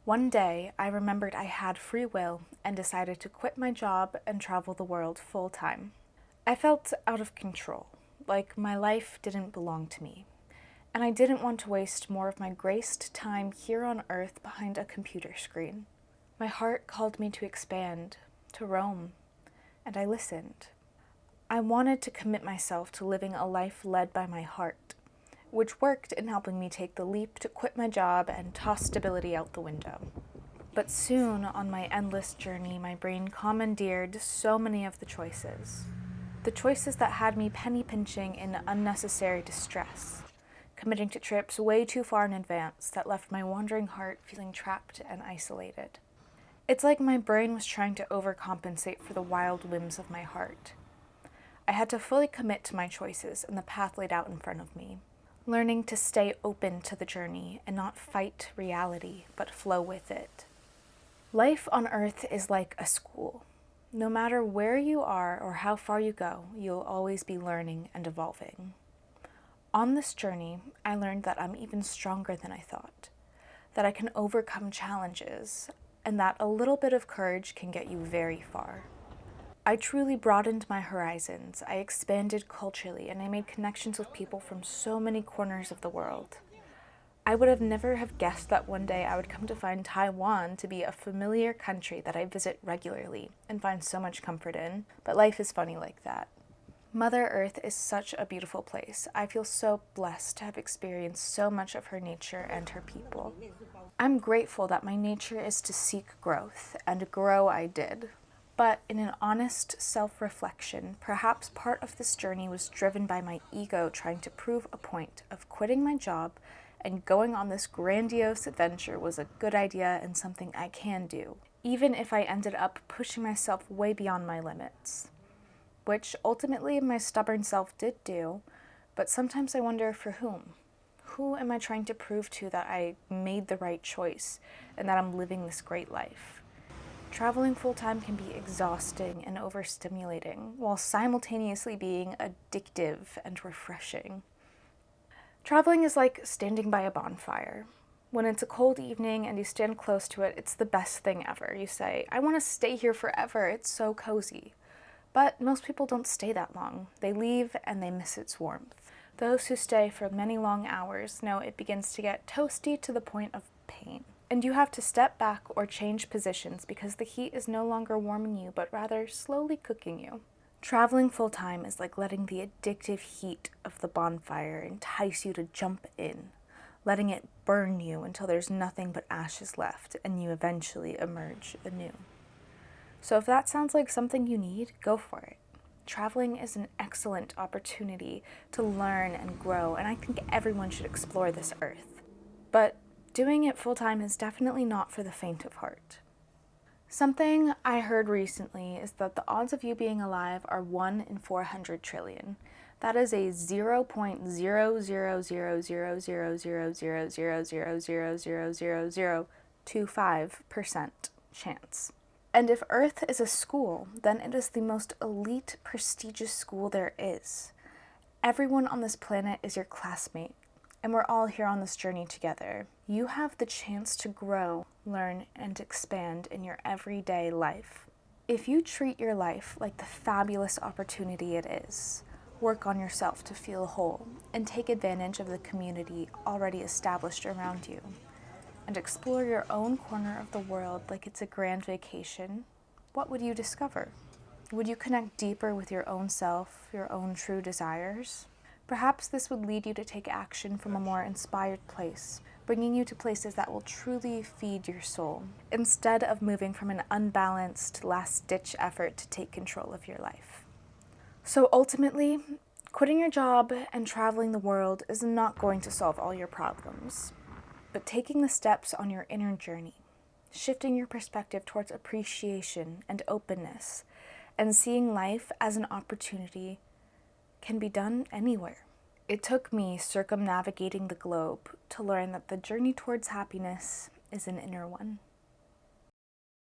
One day, I remembered I had free will and decided to quit my job and travel the world full time. I felt out of control, like my life didn't belong to me, and I didn't want to waste more of my graced time here on Earth behind a computer screen. My heart called me to expand, to roam, and I listened. I wanted to commit myself to living a life led by my heart, which worked in helping me take the leap to quit my job and toss stability out the window. But soon, on my endless journey, my brain commandeered so many of the choices. The choices that had me penny pinching in unnecessary distress, committing to trips way too far in advance that left my wandering heart feeling trapped and isolated. It's like my brain was trying to overcompensate for the wild whims of my heart. I had to fully commit to my choices and the path laid out in front of me, learning to stay open to the journey and not fight reality, but flow with it. Life on Earth is like a school. No matter where you are or how far you go, you'll always be learning and evolving. On this journey, I learned that I'm even stronger than I thought, that I can overcome challenges, and that a little bit of courage can get you very far. I truly broadened my horizons, I expanded culturally, and I made connections with people from so many corners of the world. I would have never have guessed that one day I would come to find Taiwan to be a familiar country that I visit regularly and find so much comfort in, but life is funny like that. Mother Earth is such a beautiful place. I feel so blessed to have experienced so much of her nature and her people. I'm grateful that my nature is to seek growth, and grow I did. But in an honest self-reflection, perhaps part of this journey was driven by my ego trying to prove a point of quitting my job and going on this grandiose adventure was a good idea and something I can do, even if I ended up pushing myself way beyond my limits. Which ultimately my stubborn self did do, but sometimes I wonder for whom? Who am I trying to prove to that I made the right choice and that I'm living this great life? Traveling full-time can be exhausting and overstimulating, while simultaneously being addictive and refreshing. Traveling is like standing by a bonfire. When it's a cold evening and you stand close to it, it's the best thing ever. You say, I want to stay here forever, it's so cozy. But most people don't stay that long. They leave and they miss its warmth. Those who stay for many long hours know it begins to get toasty to the point of pain. And you have to step back or change positions because the heat is no longer warming you, but rather slowly cooking you. Traveling full-time is like letting the addictive heat of the bonfire entice you to jump in, letting it burn you until there's nothing but ashes left and you eventually emerge anew. So if that sounds like something you need, go for it. Traveling is an excellent opportunity to learn and grow, and I think everyone should explore this earth. But doing it full-time is definitely not for the faint of heart. Something I heard recently is that the odds of you being alive are 1 in 400 trillion. That is a 0.00000000000000025% chance. And if Earth is a school, then it is the most elite, prestigious school there is. Everyone on this planet is your classmate, and we're all here on this journey together. You have the chance to grow, learn, and expand in your everyday life. If you treat your life like the fabulous opportunity it is, work on yourself to feel whole, and take advantage of the community already established around you, and explore your own corner of the world like it's a grand vacation, what would you discover? Would you connect deeper with your own self, your own true desires? Perhaps this would lead you to take action from a more inspired place, bringing you to places that will truly feed your soul, instead of moving from an unbalanced, last-ditch effort to take control of your life. So ultimately, quitting your job and traveling the world is not going to solve all your problems, but taking the steps on your inner journey, shifting your perspective towards appreciation and openness, and seeing life as an opportunity can be done anywhere. It took me circumnavigating the globe to learn that the journey towards happiness is an inner one.